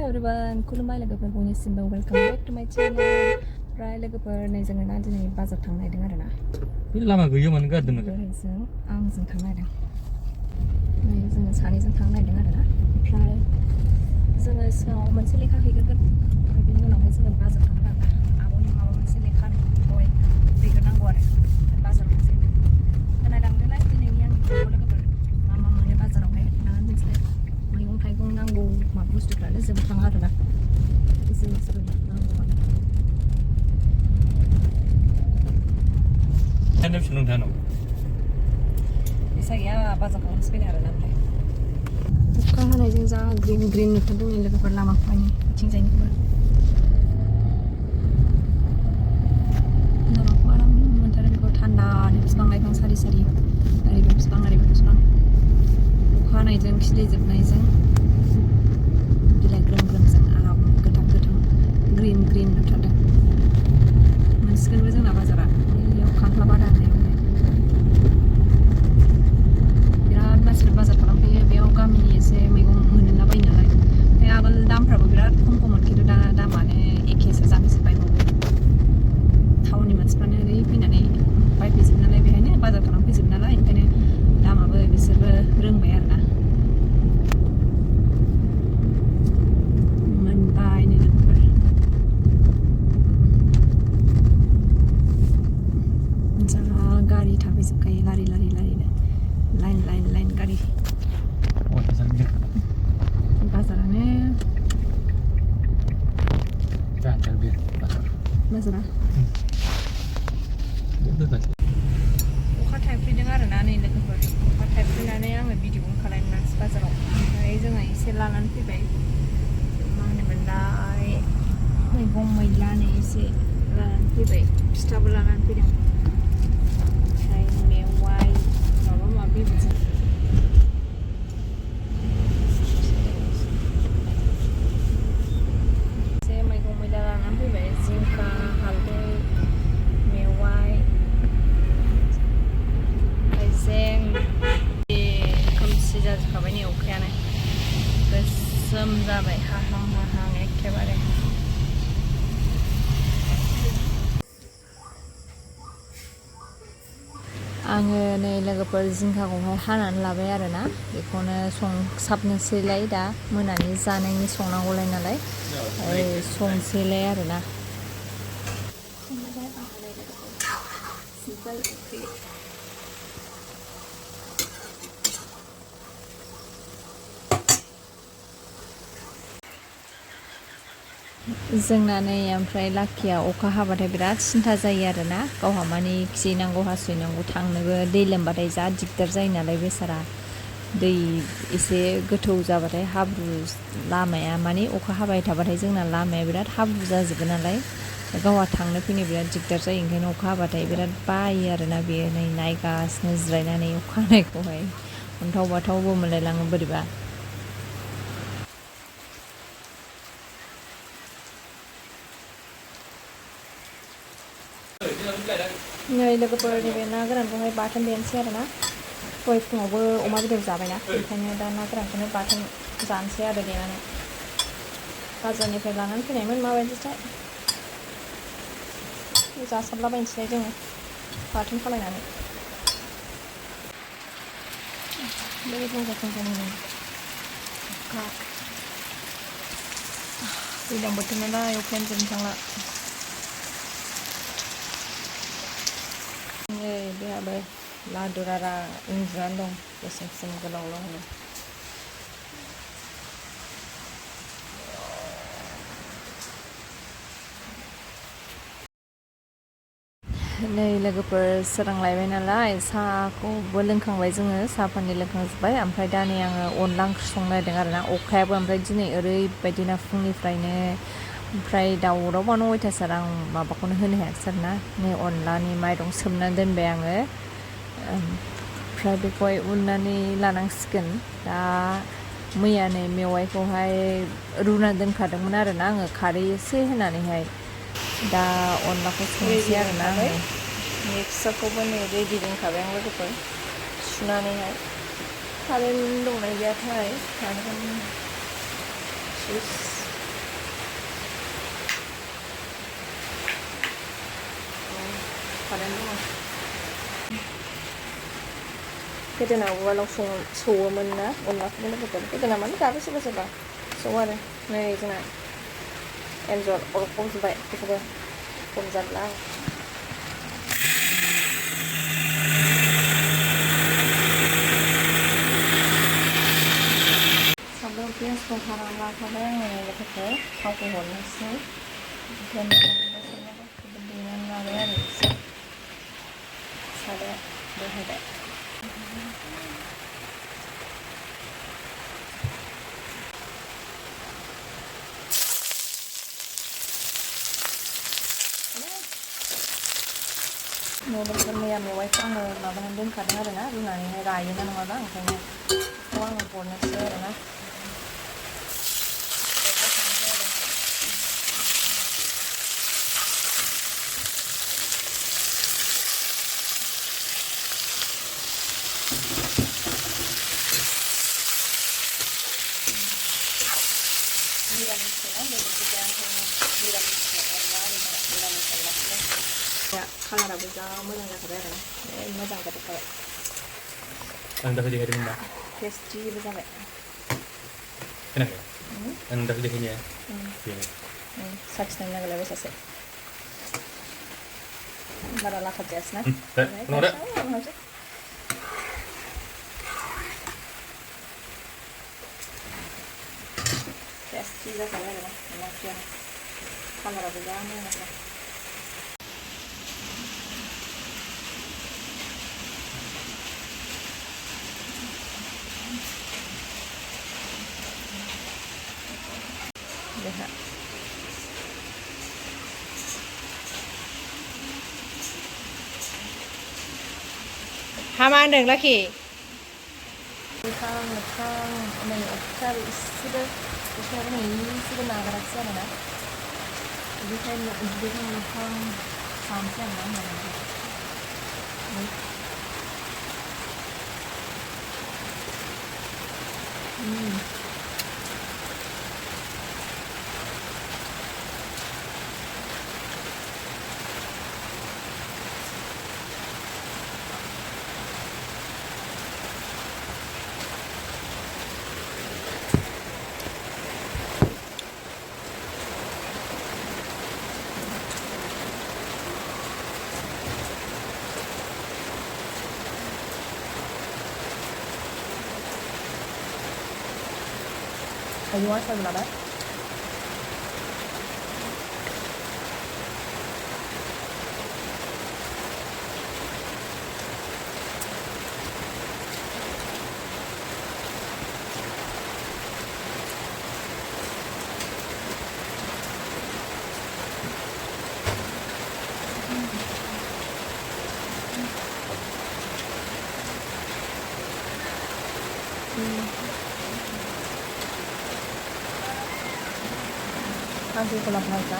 everyone, खुलुमबाय लोगोफोर बयनिसिमबो welcome back to माय चैनल। प्राय लोगोफोर नै जोङो ना दिनै बाजार थांनो नागिरदों आरो ना। बे लामा गैयामोन गारदों आरो। जों आंजों थांनो नागिरदों। नै जोङो सानैजों थांनो नागिरदों आरो ना। ओमफ्राय जोङो सिगाङाव मोनसे लेखा हैग्रोगोन। ओमफ्राय बेनि उनावहाय जोङो बाजार थांगोन आरो ना। आब'नि माबा मोनसे लेखाखौहाय हैग्रोनांगौ आरो बाजाराव मोनसे खोनादोंलाय दिनैनि आंनि ब्लगआव लोगोफोर मा मा मोनो बाजारावहाय ना मोनसे मैगं थाइगं नांगौ मा बुस्थुफ्रानो जोबनो थाङा आरो ना जिनिसफोर नांगौआनो फैसा गैया बाजार खालामनोसो फैदों आरो ना ओमफ्राय अखा हानायजों जा ग्रिन ग्रिन नुथारदों नै लोगोफोर लामाखौहाय बिथिंजायनिखौबो लामाखौ आराम मोनथारो बेखौ थान्दानो बिफां लाइफां सारि सारि ओरैबो बिफां ओरैबो बिफां अखा हानायजों खिलिजोबनायजों बिलाइ ग्रोम ग्रोमजों आराम गोथां गोथां ग्रिन ग्रिन नुथारदों मोनसिगोनबो जोंना बाजारा बेयाव खांख्ला बादा होननायावहाय बिराद मानसिफोर बाजार खालामफैयो बेयाव गामिनि एसे मैगं मोनोना बायो नालाय ओमफ्राय आगोल दामफ्राबो बिराद खम खममोन खिन्थु दा दामानो एखेसो जाफैजोब्बाय बावबो टाउननि मानसिफ्रानो ओरै फैनानै बायफैजोब नालाय बेहायनो बाजार खालामफैजोब नालाय ओंखायनो दामाबो बिसोरबो रोंबाय आरो ना गारि थाफैजोबखायो लारि लारि लारिनो लाइन लाइन लाइन गारि बाजारानो बाजारा अखा थाइफ्रिदों आरो ना नै लोगोफोर अखा थाइफ्रिनानै आङो भिडिअ खालामनो मोनासै बाजाराव ओमफ्राय जोङो एसे लानानै फैबाय मा होनोमोनलाय मैगं मैलानि एसे लानानै फैबाय फिथाबो लानानै फैदों मेवाइ माबा माबि बिदि एसे मैगं मैला लानानै फैबाय जिंखा हालदै मेवाइ हाइजें खोमसि जाजोबखाबाय नै अखायानो गोसोम जाबाय हाहां हाहां एखेबारे आङो नै लोगोफोर जिंखाखौहाय हानानै लाबाय आरो ना बेखौनो संसाबनोसैलाय दा मोनानि जानायनि संनांगौलाय नालाय संसैलाय आरो ना जोंना नै ओमफ्राय लाखिया अखा हाबाथाय बिराद सिन्था जायो आरो ना गावहा मानि खिनांगौ हासुनांगौ थांनोबो दै लोमबाथाय जा दिगदार जायो नालाय बेसारा दै एसे गोथौ जाबाथाय हाब्रु लामाया मानि अखा हाबाय थाबाथाय जोंना लामाया बिराद हाब्रु जाजोबो नालाय गावहा थांनो फैनो बिराद दिगदार जायो ओंखायनो अखा हाबाथाय बिराद बायो आरो ना बेयो नै नायगासिनो जिरायनानै अखा हानायखौहाय अन्थाव बाथावबो मोनलायलाङो बोरैबा नै लोगोफोर नैबे ना गोरानखौहाय बाथोन देनोसै आरो ना दहाय फुङावबो अमा बेदर जाबायना ओंखायनो दा ना गोरानखौनो बाथोन जानोसै आरो देनानै बाजारनिफ्राय लानानै फैनायमोन माबायदिथाय जासाबलाबायनोसैलाय जोङो बाथोन खालायनानै दैज्लां बोथोर नालाय अखायानो जोबनो थांला नै बेहाबो लादुरारा उन्दुनानै दं गोसोम गोसोम गोलाव लावनो नै लोगोफोर सोरांलायबाय नालाय साहाखौबो लोंखांबाय जोङो साहा पानि लोंखांजोब्बाय ओमफ्राय दा नै आङो अनला ओंख्रि संनो नागिरदों आरो ना अखायाबो ओमफ्राय दिनै ओरैबायदि ना फुंनिफ्रायनो ओमफ्राय दावरावआनो अयथासार आं माबाखौनो होनो हायाखिसै आरो ना नै अनलानि माइरं सोमनानै दोनबाय आङो ओमफ्राय बेखौहाय उननानै लानांसिगोन दा मैया नै मेवाइखौहाय रुना दोनखादोंमोन आरो ना आङो खारै एसे होनानैहाय दा अनलाखौ संनोसै आरो ना मिक्सारखौबो नै रेडि दोनखाबाय आं लोगोफोर सुनानैहाय कारेन्ट दंना गैयाथाय खानानै दङ गोदोना उवालाव सौवोमोन ना अनलाखौबो लोगोफोर गोदोना माने दाबो सोरबा सोरबा सौवो आरो नै जोंना एन्जर अरखबजोब्बाय बेखौबो हमजाब्ला सामब्राम पियासखौ हानानै लाखाबाय आङो लोगोफोर थावखौ हरनोसै देनानै लाबाय आरो एसे साराया बहायबाय मैया मेवाइखौ आङो माबानानै दोनखादों आरो ना रुनानैहाय रायोना नङाबा ओंखायनो बेखौ आङो हरनोसै आरो ना कालाराबो जा मोजां जाखाबाय आरो मोजां जाजोबखाबाय आं दाख्लै देखायदोंमोन ना टेस्टिबो जाबाय खोनायाखै आं दाख्लै देखायनाया बेनो साखिनानै नागिरलायबाय सासे बारा लाखाब जायासै ना टेस्टि जाखाबाय आरो अनला ओंख्रिया कालाराबो जा मोजां जाबाय बेहा हामा होनदों लाखि गोथां नै अखायाबो एसेबो अखायाबो नै एसेबो नागाराखिसै आरो ना बेखायनो दुगैखां लोबखां जानोसै आरो ना You want some of that? Nanti pulang aja.